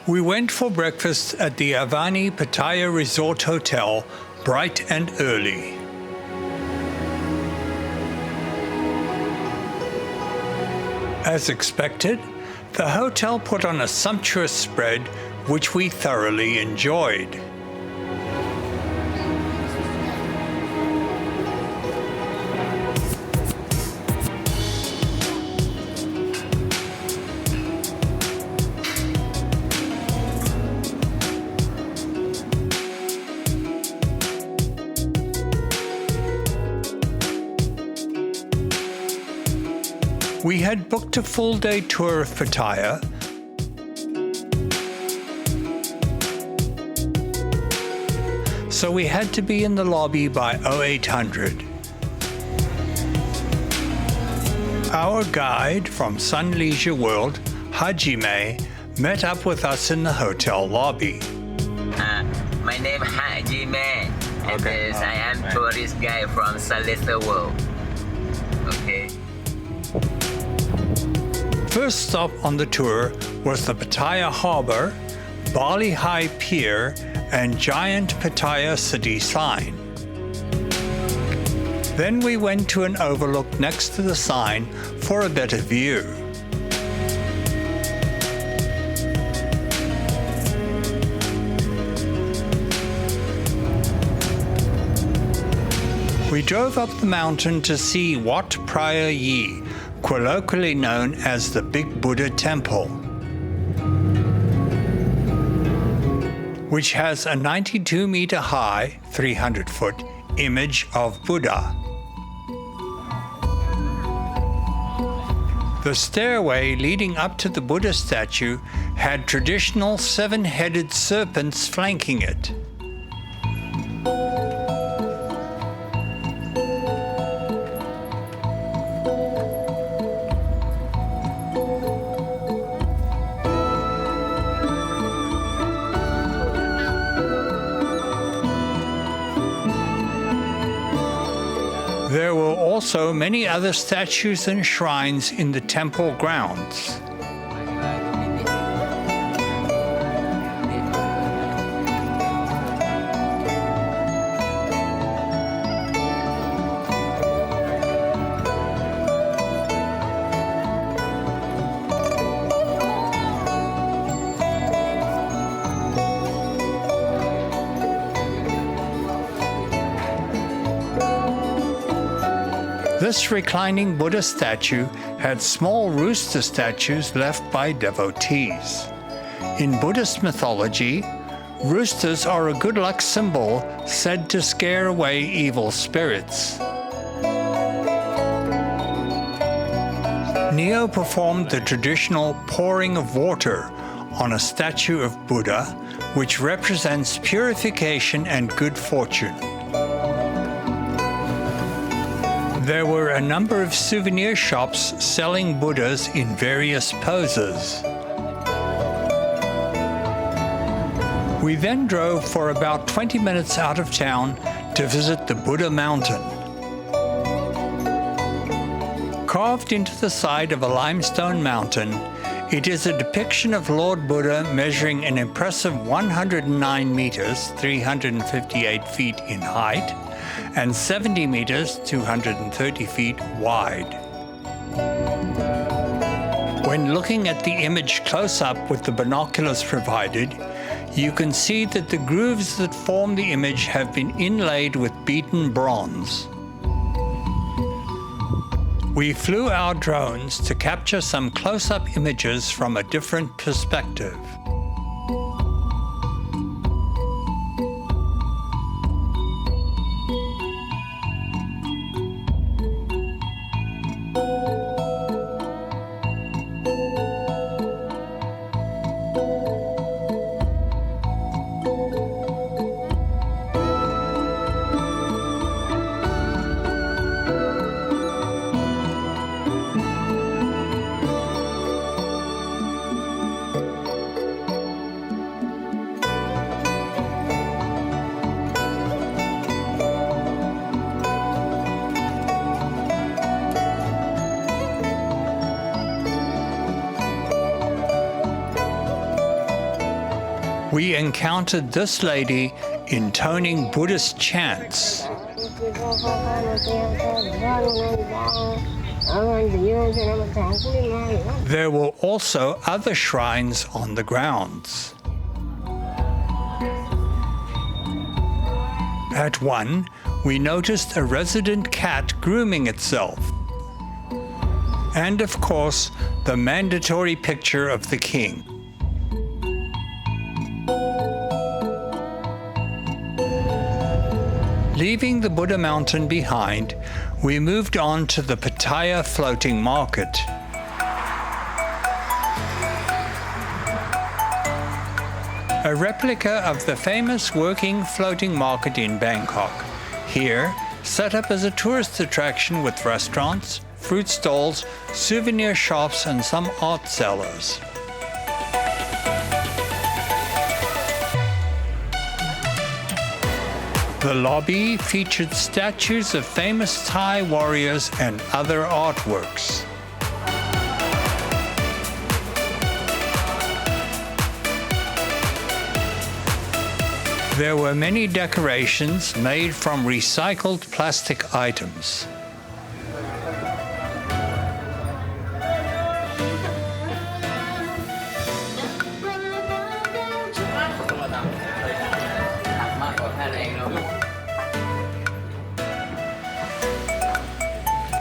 We went for breakfast at the Avani Pattaya Resort Hotel bright and early. As expected, the hotel put on a sumptuous spread which we thoroughly enjoyed. We had booked a full-day tour of Pattaya, so we had to be in the lobby by 0800. Our guide from Sun Leisure World, Hajime, met up with us in the hotel lobby. My name is Hajime, and I am tourist guide from Sun Leisure World. Okay. First stop on the tour was the Pattaya harbour, Bali Hai Pier, and giant Pattaya city sign. Then we went to an overlook next to the sign for a better view. We drove up the mountain to see Wat Phra Yai, colloquially known as the Big Buddha Temple, which has a 92-meter high, 300-foot image of Buddha. The stairway leading up to the Buddha statue had traditional seven-headed serpents flanking it. There were also many other statues and shrines in the temple grounds. This reclining Buddha statue had small rooster statues left by devotees. In Buddhist mythology, roosters are a good luck symbol said to scare away evil spirits. Neo performed the traditional pouring of water on a statue of Buddha, which represents purification and good fortune. There were a number of souvenir shops selling Buddhas in various poses. We then drove for about 20 minutes out of town to visit the Buddha Mountain. Carved into the side of a limestone mountain, it is a depiction of Lord Buddha measuring an impressive 109 meters, 358 feet in height, and 70 meters, 230 feet wide. When looking at the image close up with the binoculars provided, you can see that the grooves that form the image have been inlaid with beaten bronze. We flew our drones to capture some close-up images from a different perspective. we encountered this lady intoning Buddhist chants. There were also other shrines on the grounds. At one, we noticed a resident cat grooming itself. And of course, the mandatory picture of the king. Leaving the Buddha mountain behind, we moved on to the Pattaya Floating Market. A replica of the famous working floating market in Bangkok. Here, set up as a tourist attraction with restaurants, fruit stalls, souvenir shops, and some art sellers. The lobby featured statues of famous Thai warriors and other artworks. There were many decorations made from recycled plastic items.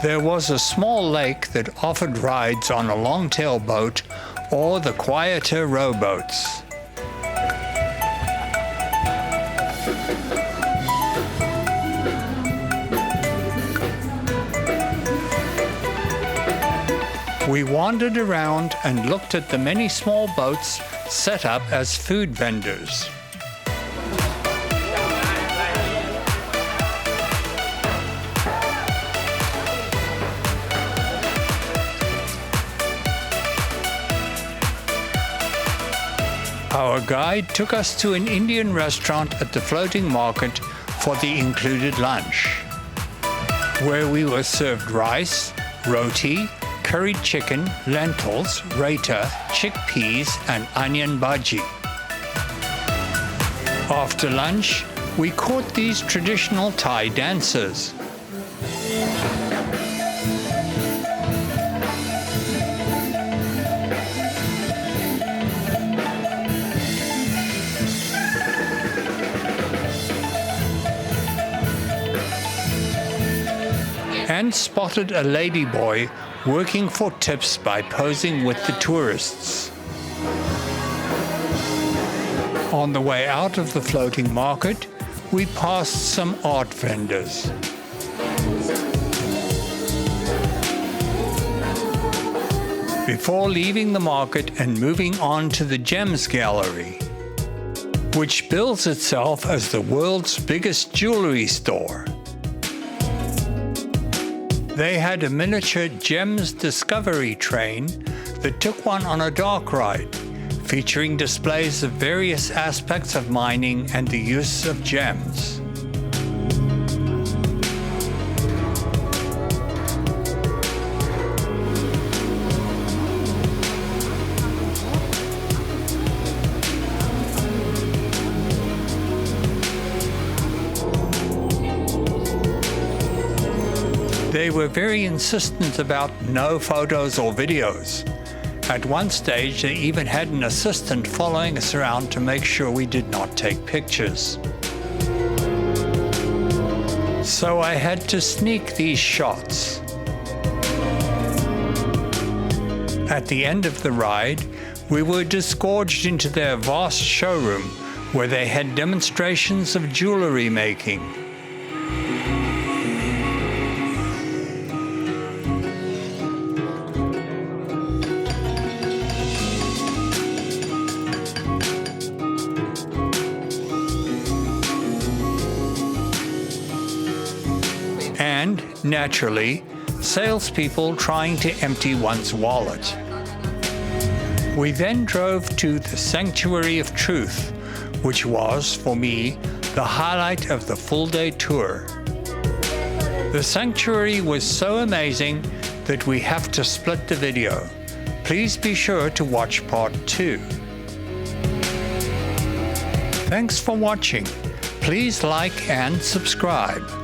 There was a small lake that offered rides on a long-tail boat or the quieter rowboats. We wandered around and looked at the many small boats set up as food vendors. Our guide took us to an Indian restaurant at the floating market for the included lunch, where we were served rice, roti, curried chicken, lentils, raita, chickpeas, and onion bhaji. After lunch, we caught these traditional Thai dances. And spotted a ladyboy working for tips by posing with the tourists. On the way out of the floating market, we passed some art vendors. Before leaving the market and moving on to the Gems Gallery, which bills itself as the world's biggest jewelry store. They had a miniature gems discovery train that took one on a dark ride, featuring displays of various aspects of mining and the use of gems. They were very insistent about no photos or videos. At one stage, they even had an assistant following us around to make sure we did not take pictures. So I had to sneak these shots. At the end of the ride, we were disgorged into their vast showroom where they had demonstrations of jewelry making. And, naturally, salespeople trying to empty one's wallet. We then drove to the Sanctuary of Truth, which was, for me, the highlight of the full-day tour. The sanctuary was so amazing that we have to split the video. Please be sure to watch part 2. Thanks for watching. Please like and subscribe.